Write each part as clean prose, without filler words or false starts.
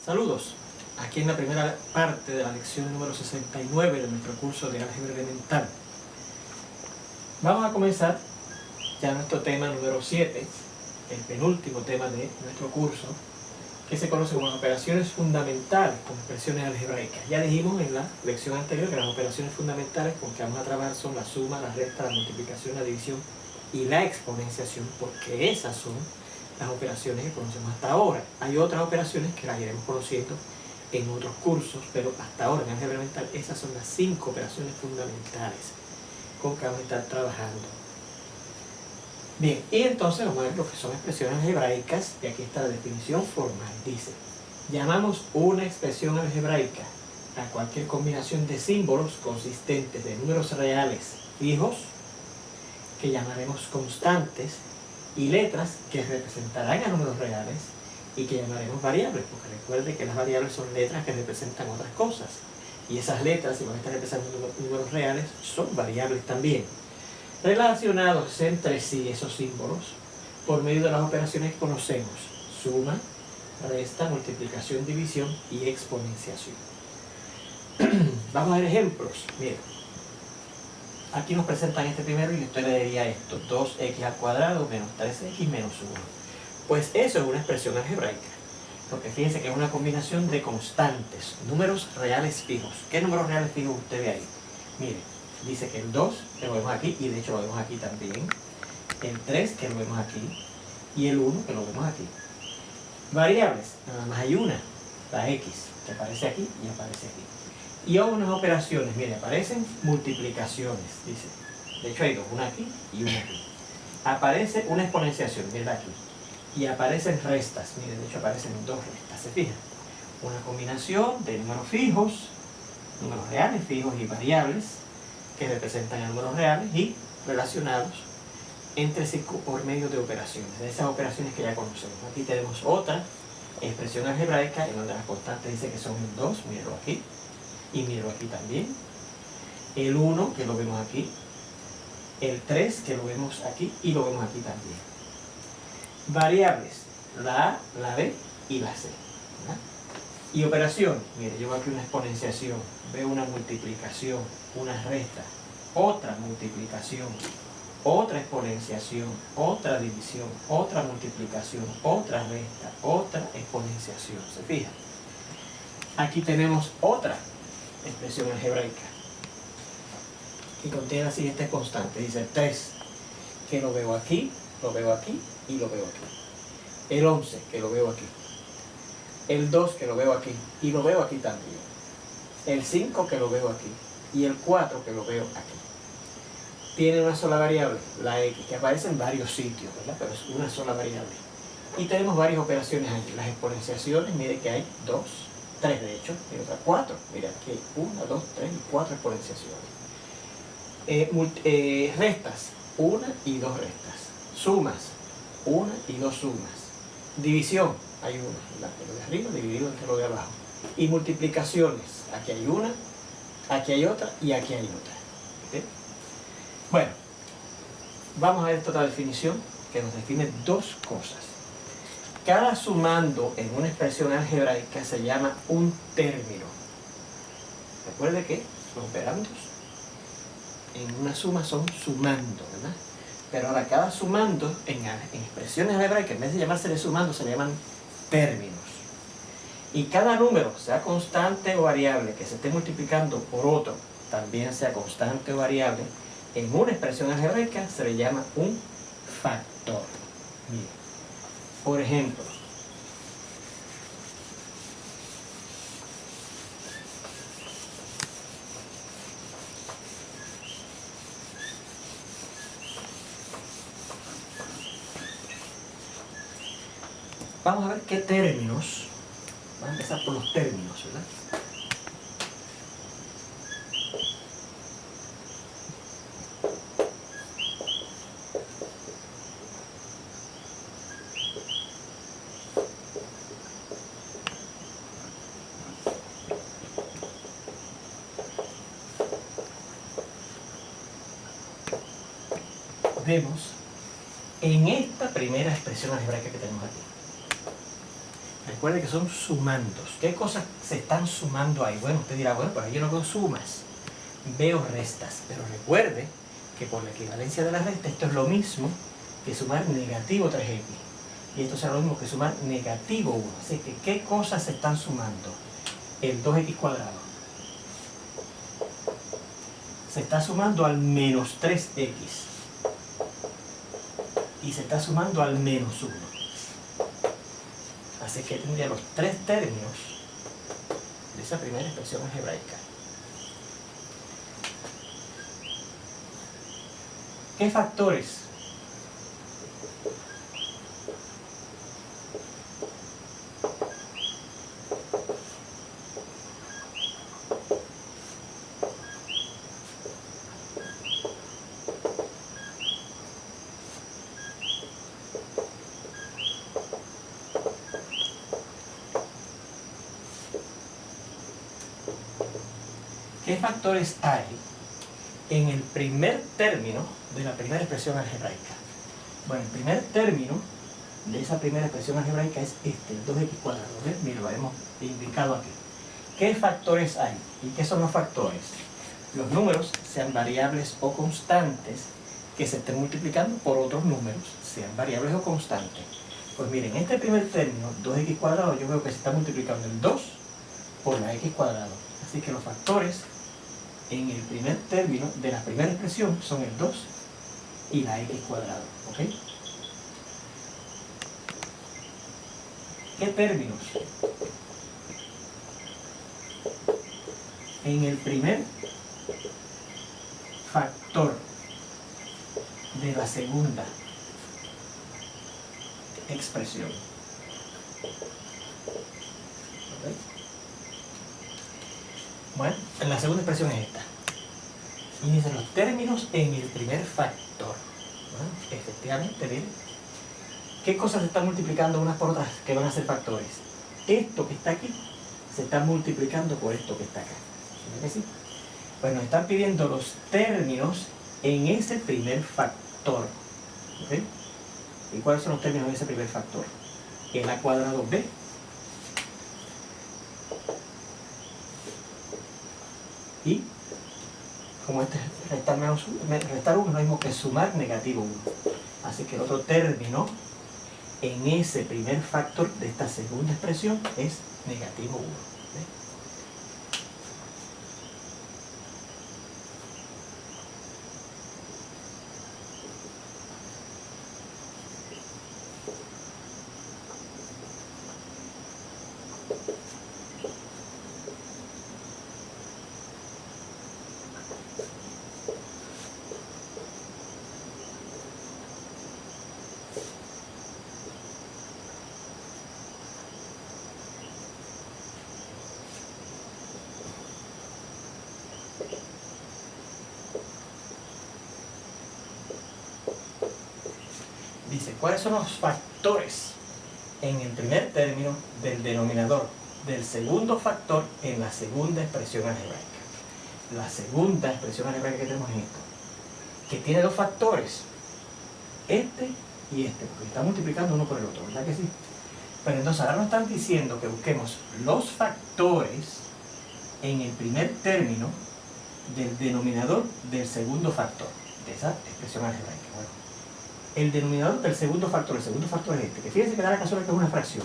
Saludos, aquí en la primera parte de la lección número 69 de nuestro curso de álgebra elemental. Vamos a comenzar ya nuestro tema número 7, el penúltimo tema de nuestro curso, que se conoce como operaciones fundamentales con expresiones algebraicas. Ya dijimos en la lección anterior que las operaciones fundamentales con que vamos a trabajar son la suma, la resta, la multiplicación, la división y la exponenciación, porque esas son las operaciones que conocemos hasta ahora. Hay otras operaciones que las iremos conociendo en otros cursos, pero hasta ahora en álgebra elemental esas son las 5 operaciones fundamentales con que vamos a estar trabajando. Bien, y entonces vamos a ver lo que son expresiones algebraicas, y aquí está la definición formal. Dice: llamamos una expresión algebraica a cualquier combinación de símbolos consistentes de números reales fijos, que llamaremos constantes, y letras que representarán a números reales y que llamaremos variables, porque recuerde que las variables son letras que representan otras cosas, y esas letras, si van a estar representando números reales, son variables también, relacionados entre sí esos símbolos por medio de las operaciones que conocemos: suma, resta, multiplicación, división y exponenciación. Vamos a ver ejemplos. Miren, aquí nos presentan este primero y usted le diría esto: 2x al cuadrado menos 3x menos 1. Pues eso es una expresión algebraica, porque fíjense que es una combinación de constantes, números reales fijos. ¿Qué números reales fijos usted ve ahí? Mire, dice que el 2, que lo vemos aquí, y de hecho lo vemos aquí también, el 3, que lo vemos aquí, y el 1, que lo vemos aquí. Variables, nada más hay una, la x, que aparece aquí y aparece aquí. Y unas operaciones, mire, aparecen multiplicaciones, dice. De hecho hay dos, una aquí y una aquí. Aparece una exponenciación, mira aquí. Y aparecen restas, mire, de hecho aparecen dos restas, ¿se fijan? Una combinación de números fijos, números reales fijos y variables, que representan a números reales y relacionados entre sí por medio de operaciones, de esas operaciones que ya conocemos. Aquí tenemos otra expresión algebraica en donde las constantes dice que son el 2, míralo aquí, y míralo aquí también, el 1, que lo vemos aquí, el 3, que lo vemos aquí y lo vemos aquí también. Variables, la A, la B y la C, ¿verdad? Y operaciones, mire, yo veo aquí una exponenciación, veo una multiplicación, una resta, otra multiplicación, otra exponenciación, otra división, otra multiplicación, otra resta, otra exponenciación. ¿Se fijan? Aquí tenemos otra expresión algebraica que contiene la siguiente constante. Dice 3, que lo veo aquí y lo veo aquí. El 11, que lo veo aquí. El 2, que lo veo aquí y lo veo aquí también. El 5, que lo veo aquí, y el 4, que lo veo aquí. Tiene una sola variable, la x, que aparece en varios sitios, ¿verdad? Pero es una sola variable. Y tenemos varias operaciones aquí. Las exponenciaciones, mire que hay 2, 3 de hecho, y otra 4. Mira, aquí hay 1, 2, 3 y 4 exponenciaciones. Restas, 1 y 2 restas. Sumas, 1 y 2 sumas. División, hay una, ¿verdad? Lo de arriba dividido entre lo de abajo. Y multiplicaciones, aquí hay una, aquí hay otra y aquí hay otra. ¿Okay? Bueno, vamos a ver esta otra definición que nos define dos cosas. Cada sumando en una expresión algebraica se llama un término. Recuerde que los operandos en una suma son sumando, ¿verdad? Pero ahora cada sumando en expresiones algebraicas, en vez de llamarse de sumando, se le llaman términos. Y cada número, sea constante o variable, que se esté multiplicando por otro, también sea constante o variable, en una expresión algebraica se le llama un factor. Mira, por ejemplo, vamos a ver qué términos. Vamos a empezar por los términos, ¿verdad? Vemos en esta primera expresión algebraica que tenemos aquí. Recuerde que son sumandos. ¿Qué cosas se están sumando ahí? Bueno, usted dirá, bueno, pues yo no veo sumas, veo restas. Pero recuerde que por la equivalencia de la resta, esto es lo mismo que sumar negativo 3x. Y esto será lo mismo que sumar negativo 1. Así que, ¿qué cosas se están sumando? El 2x cuadrado se está sumando al menos 3x. Y se está sumando al menos 1. Así que tendría los tres términos de esa primera expresión algebraica. ¿Qué factores? ¿Qué factores hay en el primer término de la primera expresión algebraica? Bueno, el primer término de esa primera expresión algebraica es este, el 2x cuadrado. ¿Ves? Mira, lo hemos indicado aquí. ¿Qué factores hay? ¿Y qué son los factores? Los números, sean variables o constantes, que se estén multiplicando por otros números, sean variables o constantes. Pues miren, este primer término, 2x cuadrado, yo veo que se está multiplicando el 2 por la x cuadrado. Así que los factores en el primer término de la primera expresión son el 2 y la x cuadrado. ¿Ok? ¿Qué términos? En el primer factor de la segunda expresión. ¿Ok? Bueno, la segunda expresión es esta. Y dicen los términos en el primer factor. Bueno, efectivamente, miren. ¿Qué cosas se están multiplicando unas por otras que van a ser factores? Esto que está aquí se está multiplicando por esto que está acá. ¿Verdad que sí? Pues nos están pidiendo los términos en ese primer factor. ¿Ok? ¿Y cuáles son los términos de ese primer factor? El a cuadrado b y como este restar 1 es lo mismo que sumar negativo 1. Así que el otro término en ese primer factor de esta segunda expresión es negativo 1. ¿Ves? Dice, ¿cuáles son los factores en el primer término del denominador del segundo factor en la segunda expresión algebraica? La segunda expresión algebraica que tenemos es esto, que tiene dos factores, este y este, porque está multiplicando uno por el otro, ¿verdad que sí? Pero entonces ahora nos están diciendo que busquemos los factores en el primer término del denominador del segundo factor de esa expresión algebraica. Bueno, el denominador del segundo factor, el segundo factor es este, que fíjense que da la casualidad que es una fracción,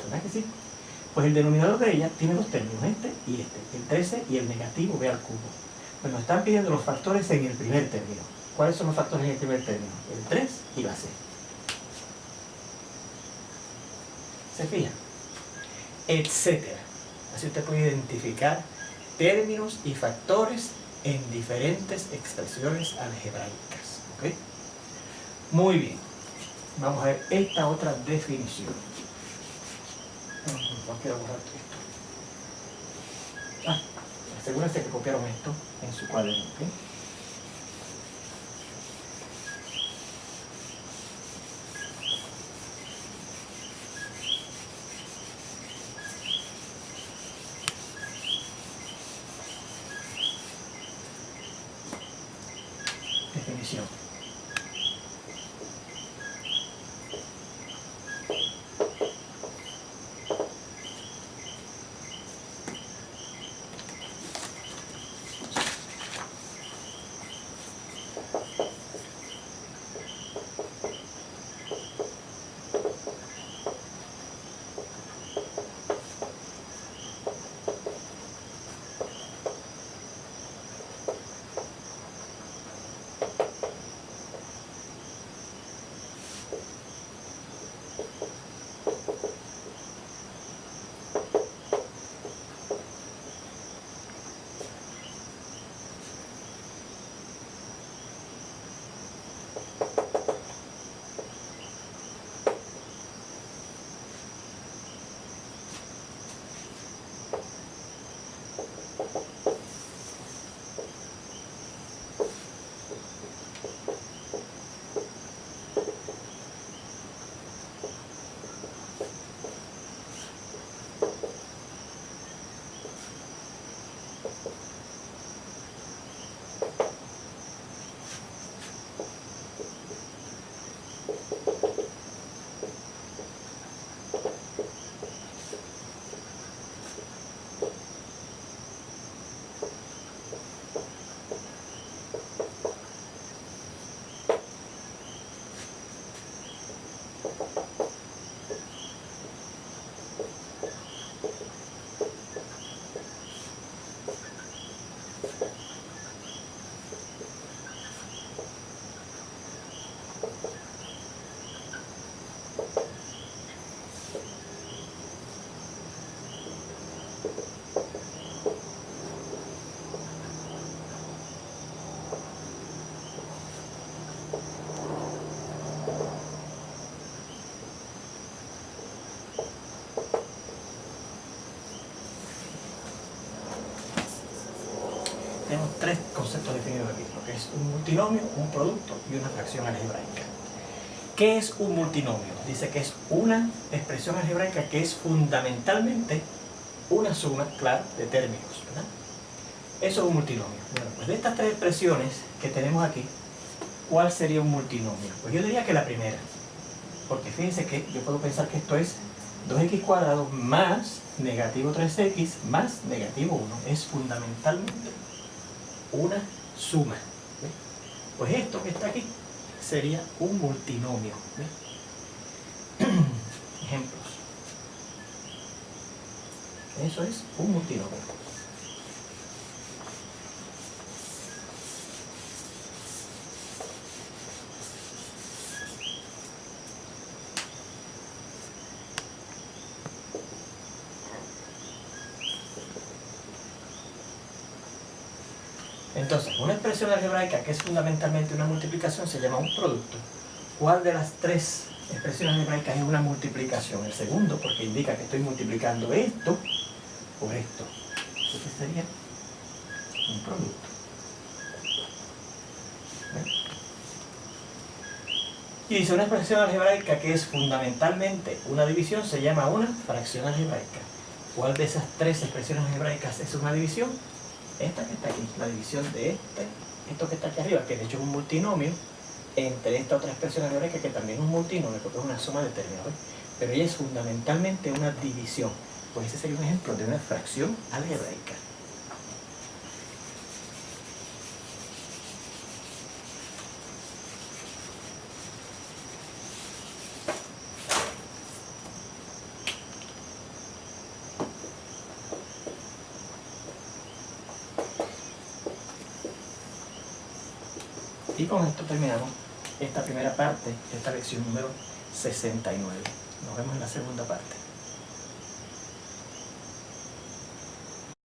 ¿verdad que sí? Pues el denominador de ella tiene dos términos, este y este, el 13 y el negativo b al cubo. Pues nos están pidiendo los factores en el primer término. ¿Cuáles son los factores en el primer término? El 3 y la c. ¿Se fijan? Etcétera. Así usted puede identificar términos y factores en diferentes expresiones algebraicas. ¿Ok? Muy bien. Vamos a ver esta otra definición. No quiero borrar esto. Asegúrense que copiaron esto en su cuaderno. ¿Ok? Definición. tenemos tres conceptos definidos aquí, lo que es un multinomio, un producto y una fracción algebraica. ¿Qué es un multinomio? Dice que es una expresión algebraica que es fundamentalmente una suma, claro, de términos, ¿verdad? Eso es un multinomio. Bueno, pues de estas tres expresiones que tenemos aquí, ¿cuál sería un multinomio? Pues yo diría que la primera, porque fíjense que yo puedo pensar que esto es 2x cuadrado más negativo 3x más negativo 1. Es fundamentalmente una suma. ¿Ves? Pues esto que está aquí sería un multinomio. ¿Ves? Ejemplos. Eso es un multinomio. Entonces, una expresión algebraica que es fundamentalmente una multiplicación se llama un producto. ¿Cuál de las tres expresiones algebraicas es una multiplicación? El segundo, porque indica que estoy multiplicando esto por esto. Entonces sería un producto. ¿Ven? Y dice, una expresión algebraica que es fundamentalmente una división se llama una fracción algebraica. ¿Cuál de esas tres expresiones algebraicas es una división? Esta que está aquí, la división de esto que está aquí arriba, que de hecho es un multinomio, entre esta otra expresión algebraica que también es un multinomio, porque es una suma de términos, ¿ves? Pero ella es fundamentalmente una división. Pues ese sería un ejemplo de una fracción algebraica. Y con esto terminamos esta primera parte de esta lección número 69. Nos vemos en la segunda parte.